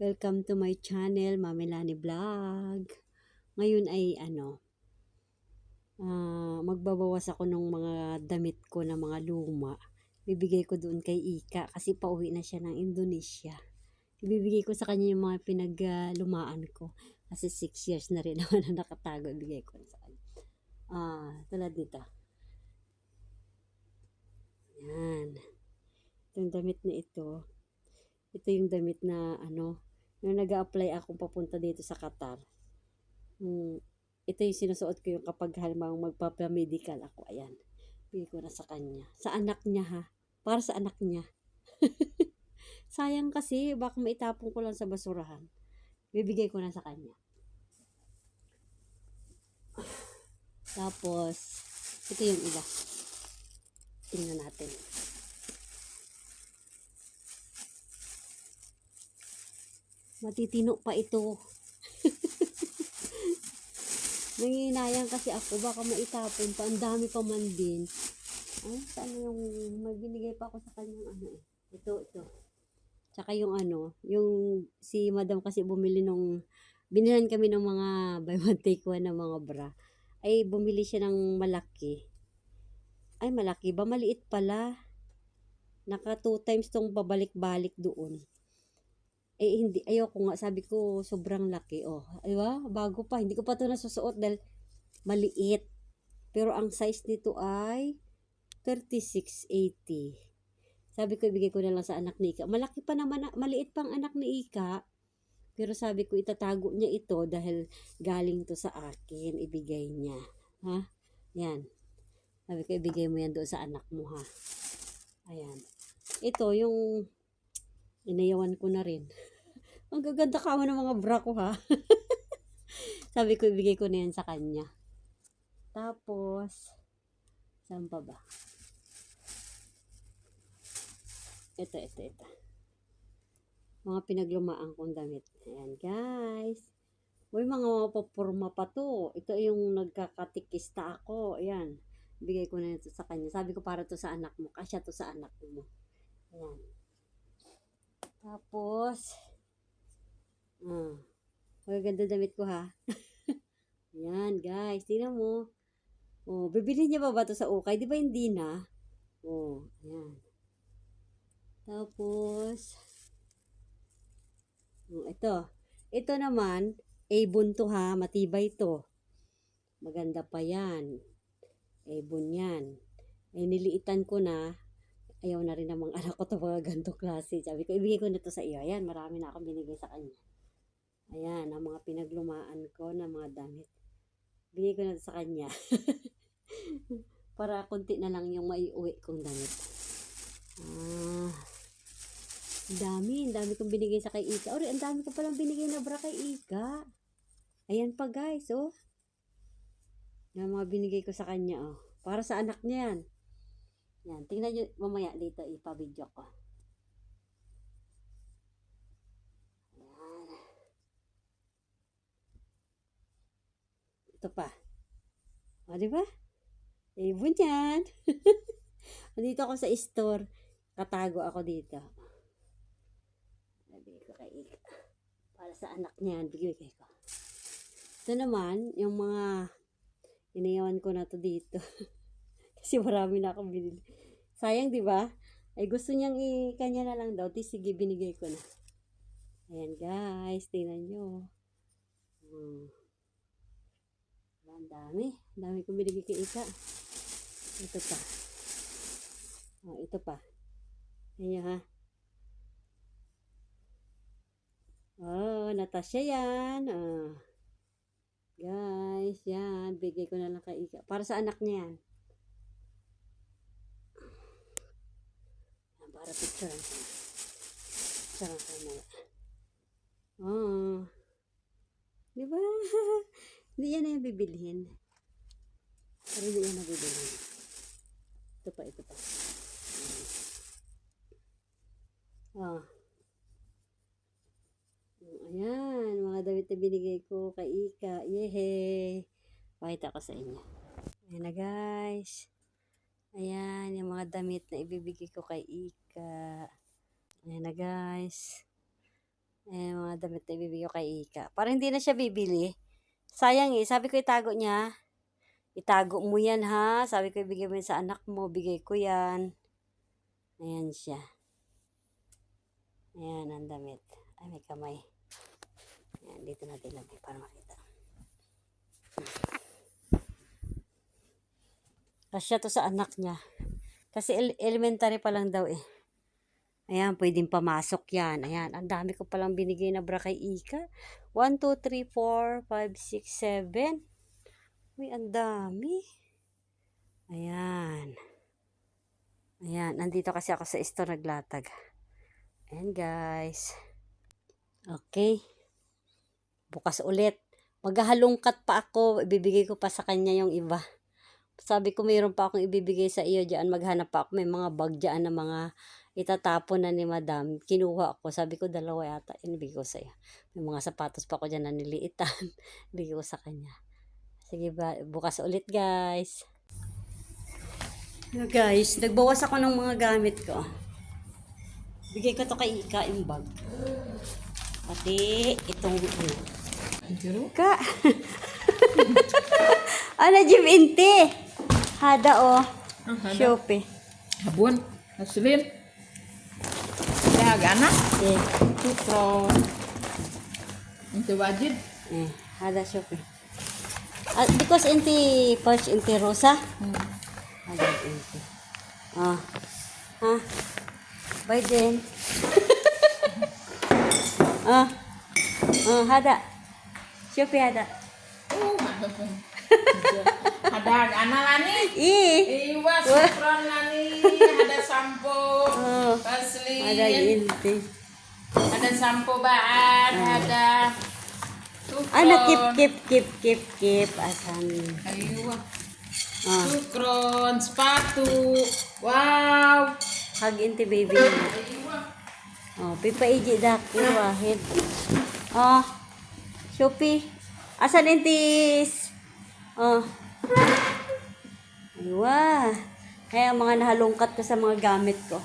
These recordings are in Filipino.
Welcome to my channel, Mami Lani Vlog. Ngayon ay magbabawas ako ng mga damit ko na mga luma. Bibigay ko doon kay Ika kasi pauwi na siya ng Indonesia. Ibibigay ko sa kanya yung mga pinaglumaan ko. Kasi 6 years na rin naman na nakatago. Ibigay ko sa kanya. Tulad nito. Yan. Itong damit na ito. Ito yung damit na nung nag-a-apply akong papunta dito sa Qatar. Ito yung sinusuot ko yung kapag halimbawa magpapamedical ako. Ayan. Bigay ko na sa kanya. Sa anak niya ha. Para sa anak niya. Sayang kasi baka maitapon ko lang sa basurahan. Bibigay ko na sa kanya. Tapos, ito yung iba. Tingnan natin. Matitino pa ito. Nanginayang kasi ako, baka maitapon pa. Ang dami pa man din. Ay, saan yung may binigay pa ako sa kanyang Ito. Tsaka yung yung si madam kasi bumili binilan kami ng mga buy one take one na mga bra. Ay, bumili siya ng malaki. Ay, malaki ba? Maliit pala. Naka 2 times tong babalik-balik doon. Eh, hindi. Ayoko nga. Sabi ko, sobrang laki. Oh, aywa, bago pa. Hindi ko pa ito nasusuot dahil maliit. Pero ang size nito ay 3680. Sabi ko, ibigay ko na lang sa anak ni Ika. Malaki pa naman, maliit pang anak ni Ika. Pero sabi ko, itatago niya ito dahil galing to sa akin. Ibigay niya. Ha? Yan. Sabi ko, ibigay mo yan doon sa anak mo, ha? Ayan. Ito, yung inayawan ko na rin. Ang gaganda ka mo ng mga bra ko, ha? Sabi ko, ibigay ko na yan sa kanya. Tapos, saan pa ba? Ito. Mga pinaglumaan kong damit. Ayan, guys. Uy, mga mapapurma pa to. Ito yung nagkakatikista ako. Ayan. Bigay ko na ito sa kanya. Sabi ko, para to sa anak mo. Kasya to sa anak mo. Ayan. Tapos, magaganda damit ko, ha? Ayan, guys. Tingnan mo. Oh, bibili niya ba to sa ukay? Di ba hindi na? Oh, ayan. Tapos, ito. Ito naman, Avon to ha. Matibay to. Maganda pa yan. Avon yan. Eh, niliitan ko na. Ayaw na rin namang anak ko to mga ganito klase. Sabi ko, ibigay ko na to sa iyo. Ayan, marami na akong binigay sa kanya. Ayan, ang mga pinaglumaan ko na mga damit. Bigay ko na to sa kanya. Para konti na lang yung maiuwi kong damit. Ang dami kong binigay sa kay Ika. Ang dami ko palang binigay na bra kay Ika. Ayan pa guys, oh. Yung mga binigay ko sa kanya, oh. Para sa anak niya yan. Yan, tingnan nyo mamaya dito, ipa-video ko. Ayan. Ito pa. O, diba? Ibon yan. Dito ako sa store. Katago ako dito. Bigay ko kay Ika. Para sa anak niya, bigay ko. Ito naman, yung mga inayawan ko na to dito. Kasi marami na akong binili. Sayang, di ba? Ay, gusto niyang kanya na lang daw. Sige, binigay ko na. Ayan, guys. Tingnan nyo. Ang dami. Ang dami kong binigay kay Ika. Ito pa. Oh, ito pa. Ayan, ha. Oh, Natasha yan. Guys, yan. Bigay ko na lang kay Ika. Para sa anak niya yan. Para picture lang ko. Picture lang ko na. Oh. Diba? Hindi yan na yung bibilhin. Pero hindi yan na bibilhin. Ito pa. Oh. Ayan, mga damit na binigay ko kay Ika. Yehey! Pakita ko sa inyo. Ayan na guys. Ayan, yung mga damit na ibibigay ko kay Ika. Ayan na guys. Mga damit na ibibigay ko kay Ika. Para hindi na siya bibili. Sayang eh. Sabi ko itago niya. Itago mo yan ha. Sabi ko ibigay mo yan sa anak mo. Bigay ko yan. Ayan siya. Ayan ang damit. Ay may kamay. Ayan dito natin lagay para makita. Kasya to sa anak niya. Kasi elementary pa lang daw eh. Ayan, pwedeng pamasok yan. Ayan, ang dami ko palang binigay na bra kay Ika. 1, 2, 3, 4, 5, 6, 7. Uy, ang dami. Ayan. Ayan, nandito kasi ako sa store naglatag. Ayan, guys. Okay. Bukas ulit. Maghahalongkat pa ako. Ibibigay ko pa sa kanya yung iba. Sabi ko, mayroon pa akong ibibigay sa iyo dyan. Maghanap pa ako. May mga bag dyan na mga itatapon na ni madam. Kinuha ko. Sabi ko, 2 yata. Inibigay ko sa iyo. May mga sapatos pa ako dyan na niliitan. Ibigay ko sa kanya. Sige ba, bukas ulit guys. Guys, nagbawas ako ng mga gamit ko. Bigay ko to kay Ika yung bag. Pati itong Ika. Ano, Jim Inte? Hada o. Shopee. Habun. Hasilin. Ya, gana. Eh, Tukro. Itu wajib. hada Shopee. Because Inte pouch Inte Rosa. Hada Inte. By then. Hada. Shopee hada. Oh, ada gana lani. Iwa sukron lani. Ada sampo. Hada Hasilin. Inte. Ada sampo baan. Ada tukron. Ano, keep. Asan. Ayuh. Tukron, sepatu. Wow. Hug Inte baby. Ayuh. Pipa iji dak. Wahid. Shopee. Asan Intis? Aywa. Kaya mga nahalungkat ko sa mga gamit ko.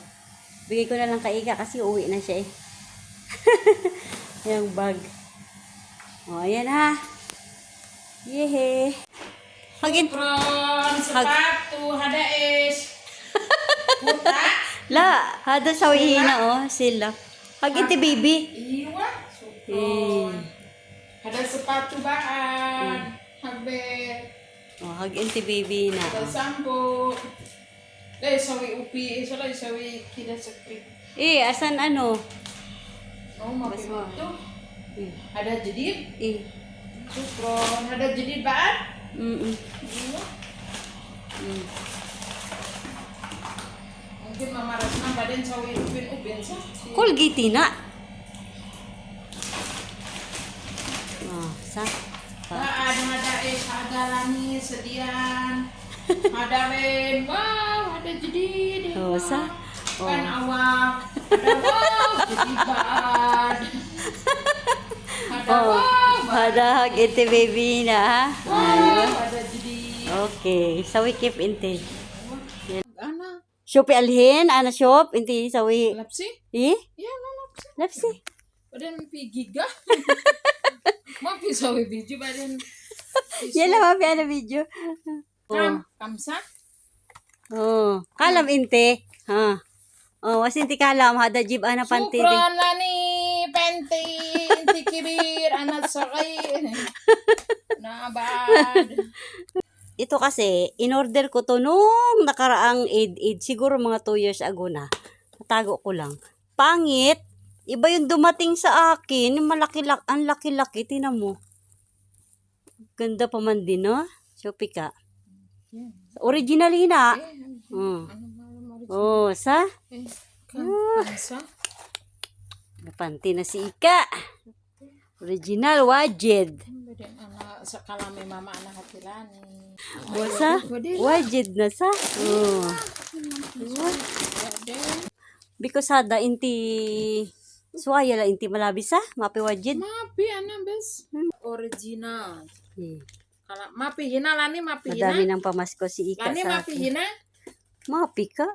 Bigay ko na lang kay Ika kasi uwi na siya eh. Yung bag. Ayan ha. Yehe. Hagin. Tukron, sepatu, ada es. Puta. La, hada sa na sila. Hagin ti baby. Iwa. Tukron. Ada sepatu baan. Habe. Hagin ti baby na. Ada sampo. Sawi upi. Sawi kita sekrit. Asan ano? Oh, mapi itu. Eh. Ada jedid. Tukron. Ada jedid baan. Iwa. Mungkin Mama Rasna badan sawi upin sah. Colgate na. Sa? Ada es, ada lani, sedian, ada wen, wow, ada jedid. Sa? Kan awak, ada wow, jedidan. Ada wow, Hada hagin ti baby na. wow, ada jedid. Okay. Sawi keep Inte. Ana, Shopee alhin. Ana shop. Inte sawi. lapsi? Ya, Lapsi. lapsi. Badan pi giga. Mapi sawi biju badan. Yan lang mapi ana video. Kamsa? Kalam Inte. Was Inte kalam. Hada jib ana panti. Sukron lani, penti, inti kibir, anak sakay. Nabad. Ito kasi, in-order ko to nung nakaraang aid. Siguro mga 2 years ago na. Natago ko lang. Pangit. Iba yung dumating sa akin. Ang laki-laki. Tinan mo. Ganda pa man din, no? Shopee ka. Original na. Sa? Kamsa? Panty na si Ika. Original, wajid. Badan anak sa kalami mama anak hatilani. Sa? Wajid na sa. Because hada inti suaya la inti malabis sa. Mapi wajid. Mapi anak bes. Original. Kalau mapi hina lani mapi hina. Madami ng pamasko si Ika Lani sa mapi akin. hina. Mapi ka.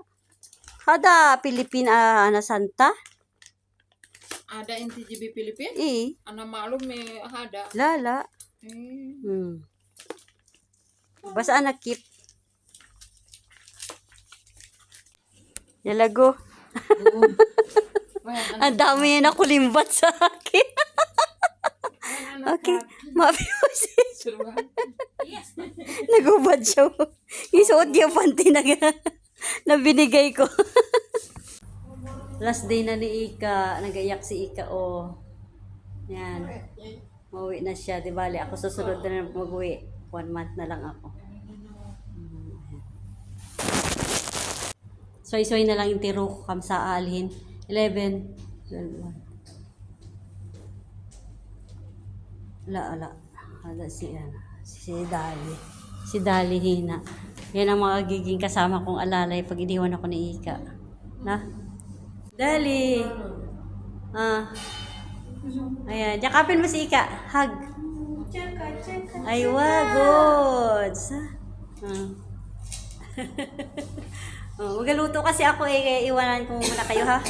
Hada Pilipina Ana Santa. Ada in TGB Philippines? Eh, Ana malum may hada. lala. Eh. Basta anak keep. Yalago. Ang dami na nakulimbat sa akin. Okay. Mabi mo siya. Nagubad siya. Isuot niya panty na binigay ko. Last day na ni Ika. Nagayak si Ika. Oh. Yan. Mauwi na siya. Di bali, ako susunod na mag-uwi. 1 month na lang ako. Soy-soy na lang yung tiro ko kamsa aalhin. 11, 12, 1. Ala. Ala si Dali. Si Dali Hina. Yan ang magiging kasama kong alalay pag iniwan ako ni Ika. Na? Dali! Ayan. Yakapin mo si Ika. Hug. Ay, wagod. Magaluto kasi ako kaya iwanan ko muna kayo ha.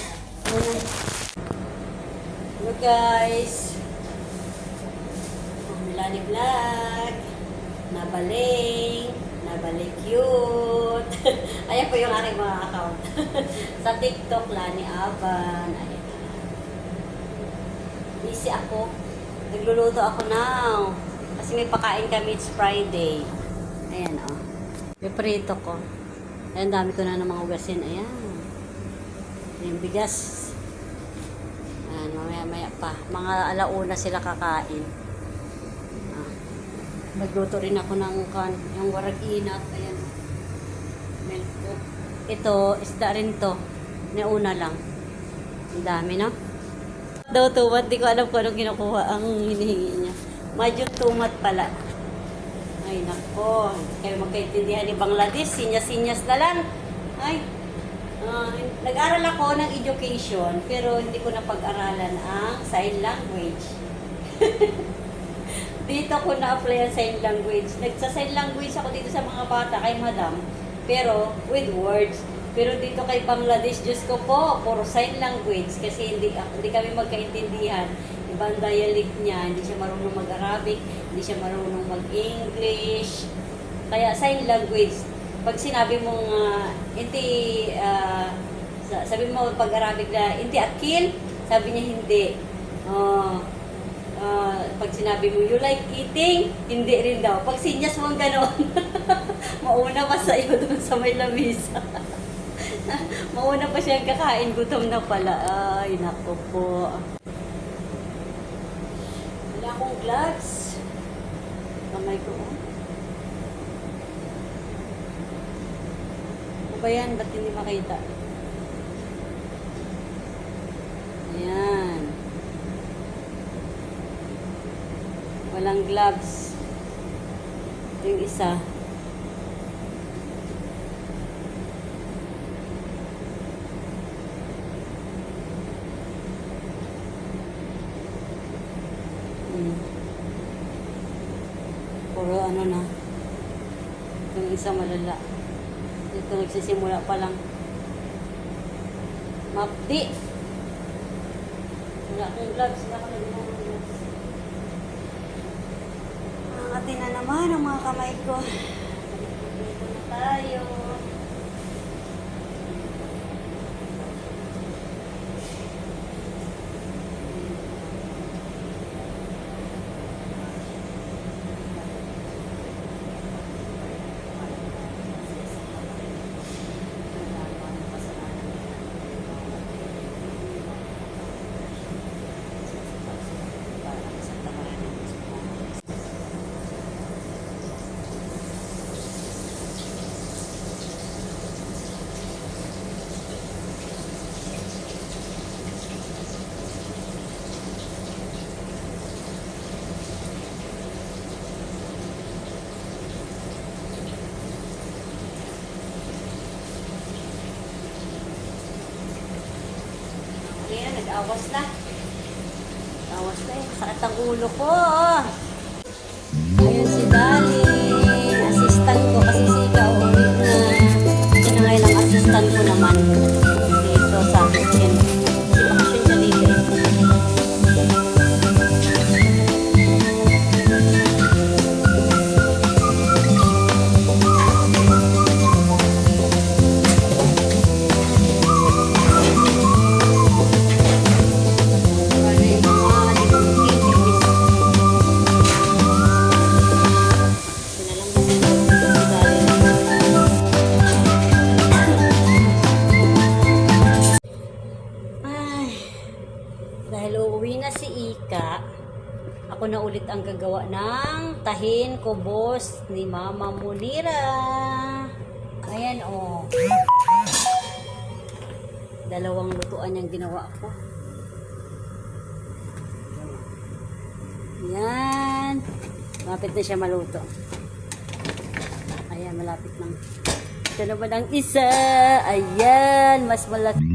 Hello guys. Milani Vlog. Nabalik cute. Ayan po yung aking mga account. Sa TikTok, Lani Aban. Ayan. Busy ako. Nagluluto ako now. Kasi may pakain kami, it's Friday. Ayan o. Piprito ko. Ayan, dami ko na ng mga ugasin. Ayan. Yung bigas. Ayan, mamaya pa. Mga alauna sila kakain. Magluto rin ako ng yung warag inat. Ayan. Milk ko. Ito, isda rin to. Nauna lang. Ang dami, no? Daw tumat. Di ko alam kung anong kinukuha ang hinihingi niya. Medyo tumat pala. Ay, nako. Kaya magkaintindihan ni Bangladesh. Sinyas-sinyas na lang. Ay. Nag-aral ako ng education, pero hindi ko napag-aralan ang sign language. Dito ko na-apply ang sign language. Nagsa-sign language ako dito sa mga bata kay madam, pero with words. Pero dito kay Bangladesh, Diyos ko po, puro sign language kasi hindi kami magkaintindihan. Ibang dialect niya, hindi siya marunong mag-Arabic, hindi siya marunong mag-English. Kaya sign language, pag sinabi mong sabi mo pag-Arabic na hindi akil, sabi niya hindi. Pag sinabi mo you like eating, hindi rin daw. Pag sinyas mo gano'n, mauna pa sa iyo doon sa may lamisa. Mauna pa siyang kakain, gutom na pala. Ay, naku po. Wala akong gloves. Kamay ko. Ano ba yan? Ba't hindi makita? Ayan. Walang gloves. Yung isa. Puro ano na. Yung isa malala. Ito nagsisimula pa lang. Mapdi. Wala akong gloves. Wala akong gloves. Atin na naman ang mga kamay ko. Dito na tayo. Ayan, nag-awas na. Nag-awas na eh. Sakit ang ulo ko. Ayun si Dali. Assistant ko kasi si Ika ulit na. Yun na ngayon ang assistant ko naman. Dito sa akin. Kasi bakasyon siya dito eh. ulit ang gagawa ng tahin kubos ni Mama Munira. Ayan oh. Dalawang lutuan yung ginawa ko. Yan. Malapit na siya maluto. Ayan, malapit na. Ito naman ang isa. Ayan, mas malaki.